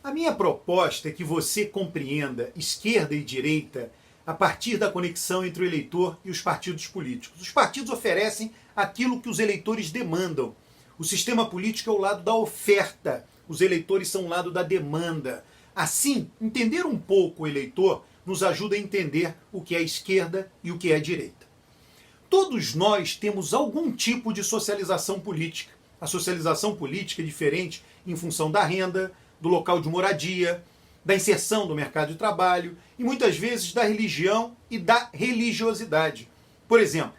A minha proposta é que você compreenda esquerda e direita a partir da conexão entre o eleitor e os partidos políticos. Os partidos oferecem aquilo que os eleitores demandam. O sistema político é o lado da oferta, os eleitores são o lado da demanda. Assim, entender um pouco o eleitor nos ajuda a entender o que é esquerda e o que é direita. Todos nós temos algum tipo de socialização política. A socialização política é diferente em função da renda, do local de moradia, da inserção do mercado de trabalho e muitas vezes da religião e da religiosidade. Por exemplo,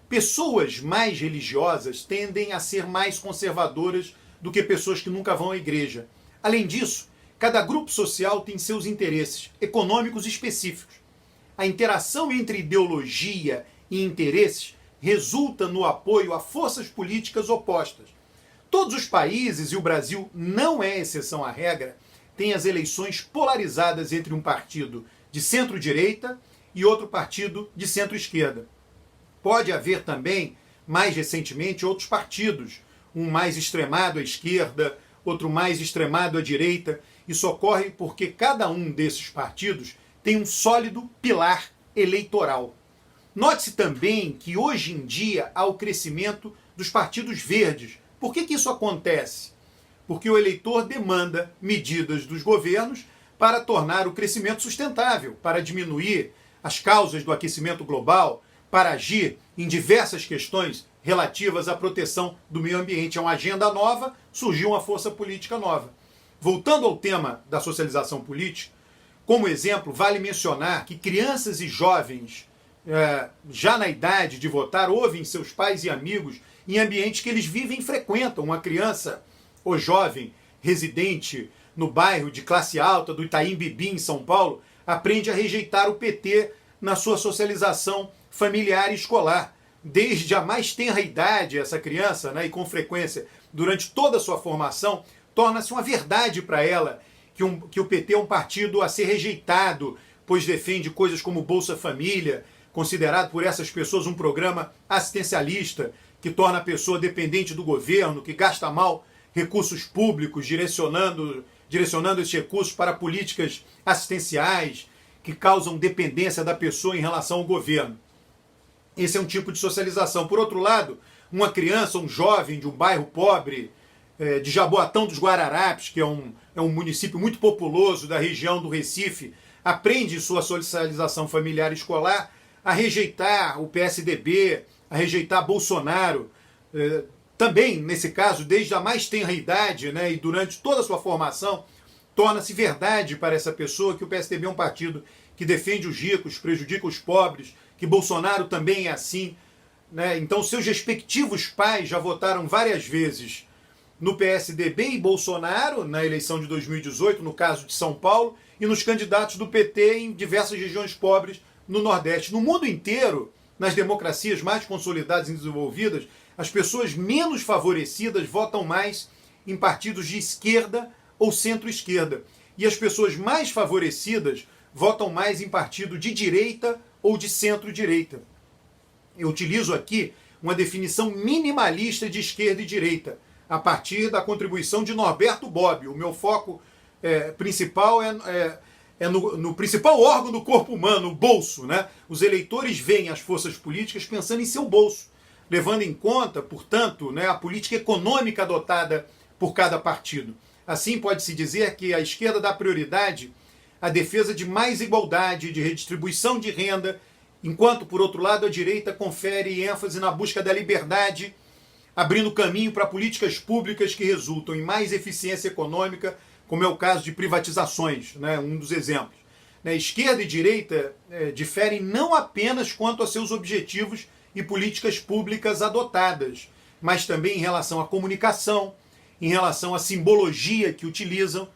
pessoas mais religiosas tendem a ser mais conservadoras do que pessoas que nunca vão à igreja. Além disso, cada grupo social tem seus interesses econômicos específicos. A interação entre ideologia e interesses resulta no apoio a forças políticas opostas. Todos os países, e o Brasil não é exceção à regra, têm as eleições polarizadas entre um partido de centro-direita e outro partido de centro-esquerda. Pode haver também, mais recentemente, outros partidos, um mais extremado à esquerda, outro mais extremado à direita. Isso ocorre porque cada um desses partidos tem um sólido pilar eleitoral. Note-se também que hoje em dia há o crescimento dos partidos verdes. Por que isso acontece? Porque o eleitor demanda medidas dos governos para tornar o crescimento sustentável, para diminuir as causas do aquecimento global, para agir em diversas questões relativas à proteção do meio ambiente. É uma agenda nova, surgiu uma força política nova. Voltando ao tema da socialização política, como exemplo, vale mencionar que crianças e jovens, já na idade de votar, ouvem seus pais e amigos em ambientes que eles vivem e frequentam. Uma criança ou jovem residente no bairro de classe alta do Itaim Bibi, em São Paulo, aprende a rejeitar o PT na sua socialização familiar e escolar. Desde a mais tenra idade, essa criança, e com frequência durante toda a sua formação, torna-se uma verdade para ela que o PT é um partido a ser rejeitado, pois defende coisas como Bolsa Família, considerado por essas pessoas um programa assistencialista, que torna a pessoa dependente do governo, que gasta mal recursos públicos, direcionando esses recursos para políticas assistenciais, que causam dependência da pessoa em relação ao governo. Esse é um tipo de socialização. Por outro lado, uma criança, um jovem de um bairro pobre, de Jaboatão dos Guararapes, que é um município muito populoso da região do Recife, aprende sua socialização familiar e escolar a rejeitar o PSDB, a rejeitar Bolsonaro. Também, nesse caso, desde a mais tenra idade, e durante toda a sua formação, torna-se verdade para essa pessoa que o PSDB é um partido que defende os ricos, prejudica os pobres, que Bolsonaro também é assim. Então, seus respectivos pais já votaram várias vezes no PSDB e Bolsonaro, na eleição de 2018, no caso de São Paulo, e nos candidatos do PT em diversas regiões pobres no Nordeste. No mundo inteiro, nas democracias mais consolidadas e desenvolvidas, as pessoas menos favorecidas votam mais em partidos de esquerda ou centro-esquerda. E as pessoas mais favorecidas votam mais em partido de direita ou de centro-direita. Eu utilizo aqui uma definição minimalista de esquerda e direita, a partir da contribuição de Norberto Bobbio. O meu foco principal é no principal órgão do corpo humano, o bolso. Os eleitores veem as forças políticas pensando em seu bolso, levando em conta, portanto, a política econômica adotada por cada partido. Assim, pode-se dizer que a esquerda dá prioridade à defesa de mais igualdade, de redistribuição de renda, enquanto, por outro lado, a direita confere ênfase na busca da liberdade, abrindo caminho para políticas públicas que resultam em mais eficiência econômica, como é o caso de privatizações, um dos exemplos. Esquerda e direita diferem não apenas quanto a seus objetivos e políticas públicas adotadas, mas também em relação à comunicação, em relação à simbologia que utilizam.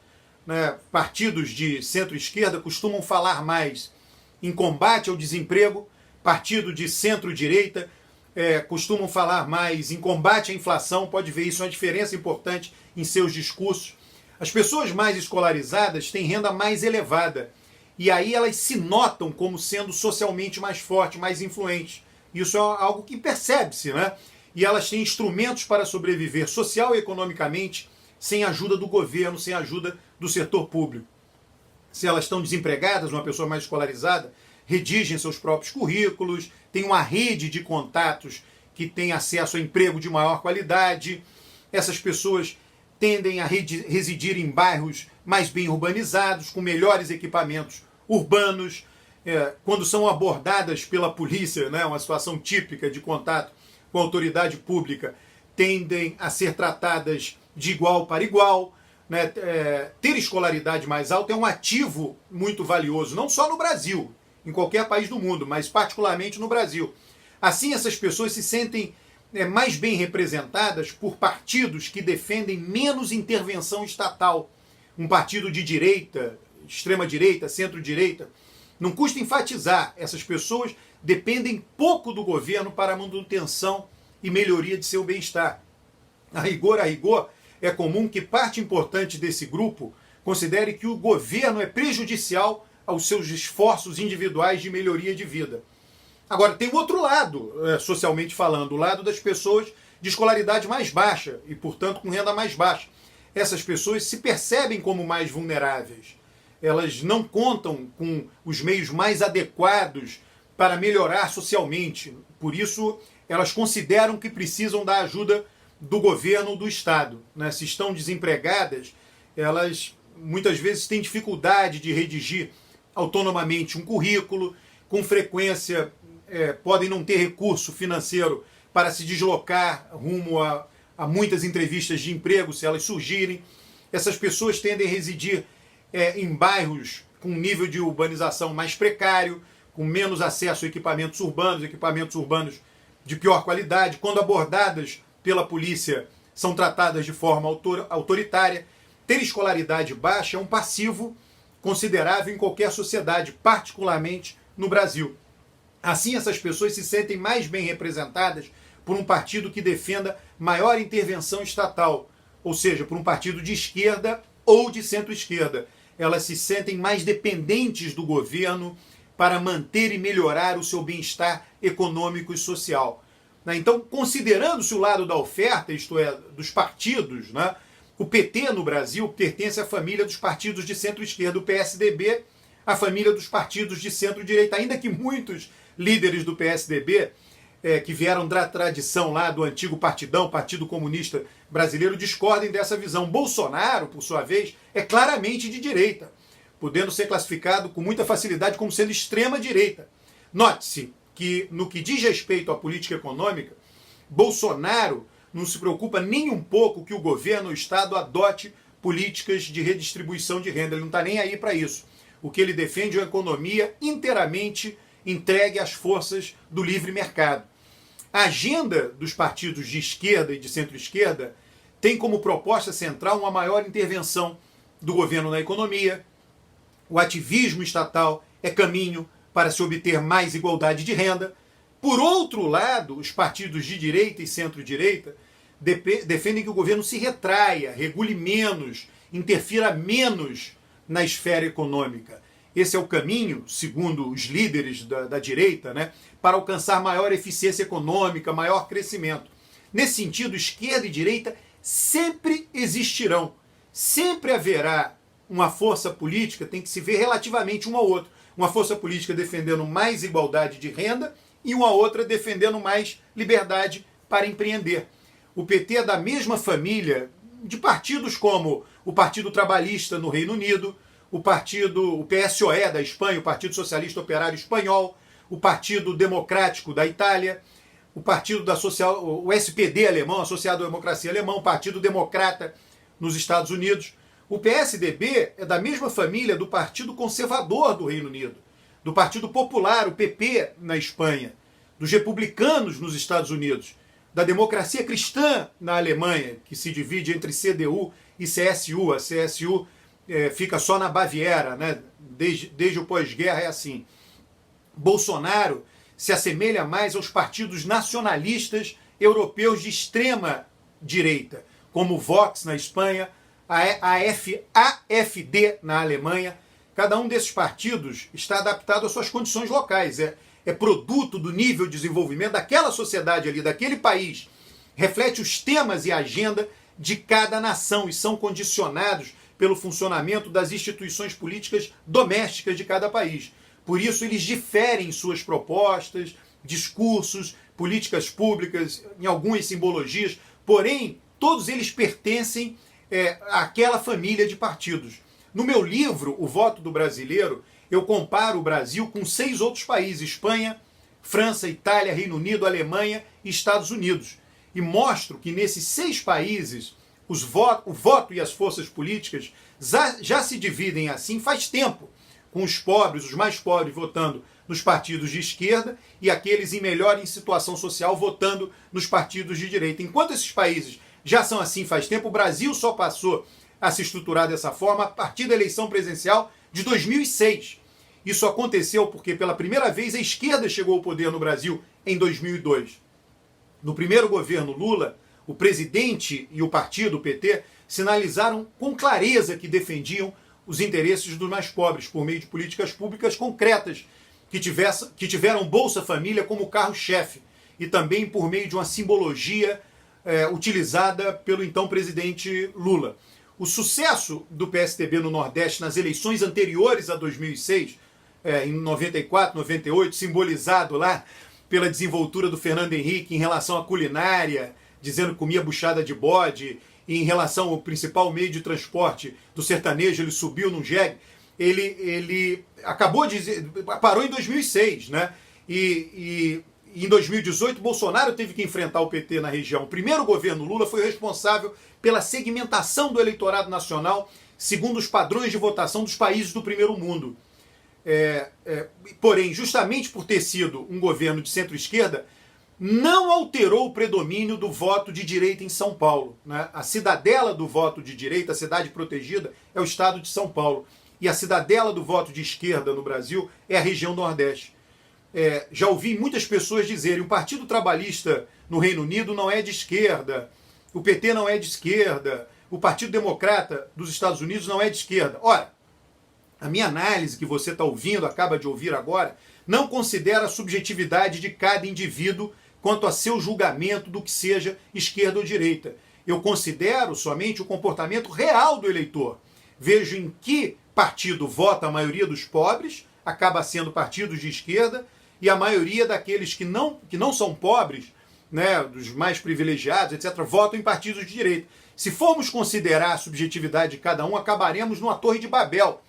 Partidos de centro-esquerda costumam falar mais em combate ao desemprego, partido de centro-direita costumam falar mais em combate à inflação. Pode ver isso, uma diferença importante em seus discursos. As pessoas mais escolarizadas têm renda mais elevada, e aí elas se notam como sendo socialmente mais fortes, mais influentes. Isso é algo que percebe-se, E elas têm instrumentos para sobreviver social e economicamente sem ajuda do governo, sem ajuda do setor público. Se elas estão desempregadas, uma pessoa mais escolarizada, redigem seus próprios currículos, tem uma rede de contatos que tem acesso a emprego de maior qualidade. Essas pessoas tendem a residir em bairros mais bem urbanizados, com melhores equipamentos urbanos. Quando são abordadas pela polícia, né, uma situação típica de contato com a autoridade pública, tendem a ser tratadas de igual para igual. Né? Ter escolaridade mais alta é um ativo muito valioso, não só no Brasil, em qualquer país do mundo, mas particularmente no Brasil. Assim, essas pessoas se sentem mais bem representadas por partidos que defendem menos intervenção estatal. Um partido de direita, extrema-direita, centro-direita. Não custa enfatizar, essas pessoas dependem pouco do governo para a manutenção e melhoria de seu bem-estar. A rigor, é comum que parte importante desse grupo considere que o governo é prejudicial aos seus esforços individuais de melhoria de vida. Agora, tem o outro lado, socialmente falando, o lado das pessoas de escolaridade mais baixa e, portanto, com renda mais baixa. Essas pessoas se percebem como mais vulneráveis. Elas não contam com os meios mais adequados para melhorar socialmente. Por isso, elas consideram que precisam da ajuda do governo ou do Estado. Né? Se estão desempregadas, elas muitas vezes têm dificuldade de redigir autonomamente um currículo, com frequência podem não ter recurso financeiro para se deslocar rumo a muitas entrevistas de emprego, se elas surgirem. Essas pessoas tendem a residir em bairros com nível de urbanização mais precário, com menos acesso a equipamentos urbanos de pior qualidade. Quando abordadas pela polícia, são tratadas de forma autoritária. Ter escolaridade baixa é um passivo considerável em qualquer sociedade, particularmente no Brasil. Assim, essas pessoas se sentem mais bem representadas por um partido que defenda maior intervenção estatal, ou seja, por um partido de esquerda ou de centro-esquerda. Elas se sentem mais dependentes do governo para manter e melhorar o seu bem-estar econômico e social. Então, considerando-se o lado da oferta, isto é, dos partidos, né, o PT no Brasil pertence à família dos partidos de centro-esquerda, o PSDB, a família dos partidos de centro-direita, ainda que muitos líderes do PSDB, que vieram da tradição lá do antigo partidão, Partido Comunista Brasileiro, discordem dessa visão. Bolsonaro, por sua vez, é claramente de direita, podendo ser classificado com muita facilidade como sendo extrema-direita. Note-se que, no que diz respeito à política econômica, Bolsonaro não se preocupa nem um pouco que o governo ou o Estado adote políticas de redistribuição de renda. Ele não está nem aí para isso. O que ele defende é uma economia inteiramente entregue às forças do livre mercado. A agenda dos partidos de esquerda e de centro-esquerda tem como proposta central uma maior intervenção do governo na economia. O ativismo estatal é caminho para se obter mais igualdade de renda. Por outro lado, os partidos de direita e centro-direita defendem que o governo se retraia, regule menos, interfira menos na esfera econômica. Esse é o caminho, segundo os líderes da direita, né, para alcançar maior eficiência econômica, maior crescimento. Nesse sentido, esquerda e direita sempre existirão. Sempre haverá uma força política, tem que se ver relativamente um ao outro. Uma força política defendendo mais igualdade de renda e uma outra defendendo mais liberdade para empreender. O PT é da mesma família de partidos como o Partido Trabalhista no Reino Unido, o PSOE da Espanha, o Partido Socialista Operário Espanhol, o Partido Democrático da Itália, o SPD alemão, associado à democracia alemã, o Partido Democrata nos Estados Unidos. O PSDB é da mesma família do Partido Conservador do Reino Unido, do Partido Popular, o PP, na Espanha, dos republicanos nos Estados Unidos, da democracia cristã na Alemanha, que se divide entre CDU e CSU. A CSU fica só na Baviera, né? Desde o pós-guerra é assim. Bolsonaro se assemelha mais aos partidos nacionalistas europeus de extrema direita, como o Vox na Espanha, a AfD na Alemanha. Cada um desses partidos está adaptado às suas condições locais, é produto do nível de desenvolvimento daquela sociedade ali, daquele país, reflete os temas e a agenda de cada nação e são condicionados pelo funcionamento das instituições políticas domésticas de cada país. Por isso, eles diferem em suas propostas, discursos, políticas públicas, em algumas simbologias, porém, todos eles pertencem àquela família de partidos. No meu livro, O Voto do Brasileiro, eu comparo o Brasil com 6 outros países: Espanha, França, Itália, Reino Unido, Alemanha e Estados Unidos. E mostro que nesses 6 países, o voto e as forças políticas já se dividem assim faz tempo, com os pobres, os mais pobres, votando nos partidos de esquerda e aqueles em situação social votando nos partidos de direita. Enquanto esses países já são assim faz tempo, o Brasil só passou a se estruturar dessa forma a partir da eleição presidencial de 2006. Isso aconteceu porque, pela primeira vez, a esquerda chegou ao poder no Brasil em 2002. No primeiro governo Lula, o presidente e o partido, o PT, sinalizaram com clareza que defendiam os interesses dos mais pobres por meio de políticas públicas concretas que tiveram Bolsa Família como carro-chefe e também por meio de uma simbologia utilizada pelo então presidente Lula. O sucesso do PSDB no Nordeste nas eleições anteriores a 2006, em 94, 98, simbolizado lá pela desenvoltura do Fernando Henrique em relação à culinária, dizendo que comia buchada de bode, e em relação ao principal meio de transporte do sertanejo, ele subiu num jegue, ele parou em 2006, né? E em 2018, Bolsonaro teve que enfrentar o PT na região. O primeiro governo Lula foi responsável pela segmentação do eleitorado nacional segundo os padrões de votação dos países do primeiro mundo. Porém, justamente por ter sido um governo de centro-esquerda, não alterou o predomínio do voto de direita em São Paulo, né? A cidadela do voto de direita, a cidade protegida, é o estado de São Paulo. E a cidadela do voto de esquerda no Brasil é a região Nordeste. Já ouvi muitas pessoas dizerem: o Partido Trabalhista no Reino Unido não é de esquerda, o PT não é de esquerda, o Partido Democrata dos Estados Unidos não é de esquerda. Ora, a minha análise que você está ouvindo, acaba de ouvir agora, não considera a subjetividade de cada indivíduo quanto a seu julgamento do que seja esquerda ou direita. Eu considero somente o comportamento real do eleitor. Vejo em que partido vota a maioria dos pobres, acaba sendo partidos de esquerda, e a maioria daqueles que não são pobres, né, dos mais privilegiados, etc., votam em partidos de direita. Se formos considerar a subjetividade de cada um, acabaremos numa torre de Babel,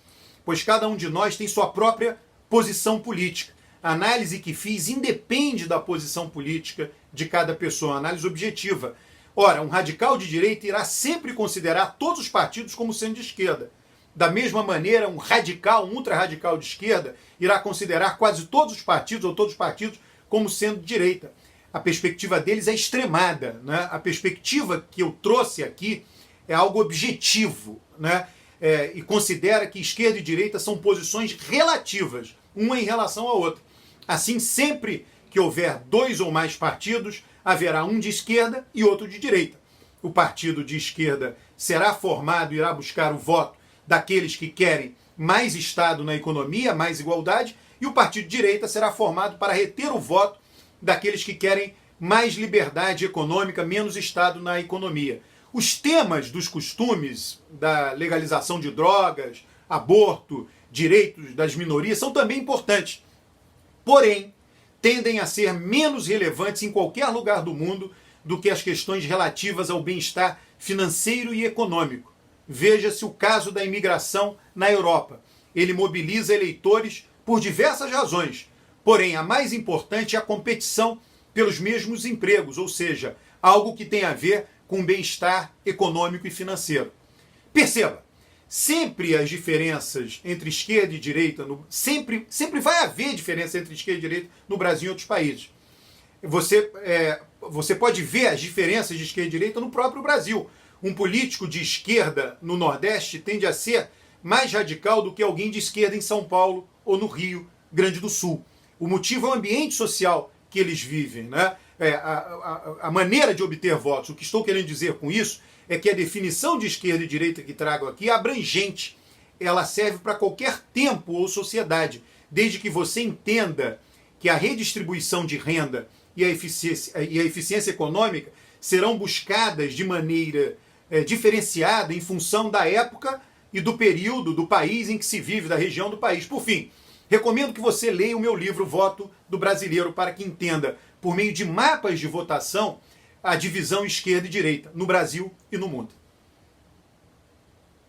pois cada um de nós tem sua própria posição política. A análise que fiz independe da posição política de cada pessoa, uma análise objetiva. Ora, um radical de direita irá sempre considerar todos os partidos como sendo de esquerda. Da mesma maneira, um radical, um ultra-radical de esquerda, irá considerar quase todos os partidos, ou todos os partidos, como sendo de direita. A perspectiva deles é extremada, né? A perspectiva que eu trouxe aqui é algo objetivo, né? E considera que esquerda e direita são posições relativas, uma em relação à outra. Assim, sempre que houver 2 ou mais partidos, haverá um de esquerda e outro de direita. O partido de esquerda será formado e irá buscar o voto daqueles que querem mais Estado na economia, mais igualdade, e o partido de direita será formado para reter o voto daqueles que querem mais liberdade econômica, menos Estado na economia. Os temas dos costumes, da legalização de drogas, aborto, direitos das minorias, são também importantes. Porém, tendem a ser menos relevantes em qualquer lugar do mundo do que as questões relativas ao bem-estar financeiro e econômico. Veja-se o caso da imigração na Europa. Ele mobiliza eleitores por diversas razões. Porém, a mais importante é a competição pelos mesmos empregos, ou seja, algo que tem a ver com bem-estar econômico e financeiro. Perceba, sempre as diferenças entre esquerda e direita, sempre vai haver diferença entre esquerda e direita no Brasil e em outros países. Você pode ver as diferenças de esquerda e direita no próprio Brasil. Um político de esquerda no Nordeste tende a ser mais radical do que alguém de esquerda em São Paulo ou no Rio Grande do Sul. O motivo é o ambiente social que eles vivem, né? A maneira de obter votos. O que estou querendo dizer com isso é que a definição de esquerda e direita que trago aqui é abrangente. Ela serve para qualquer tempo ou sociedade, desde que você entenda que a redistribuição de renda e a eficiência econômica serão buscadas de maneira diferenciada em função da época e do período do país em que se vive, da região do país. Por fim, recomendo que você leia o meu livro Voto do Brasileiro para que entenda, por meio de mapas de votação, a divisão esquerda e direita no Brasil e no mundo.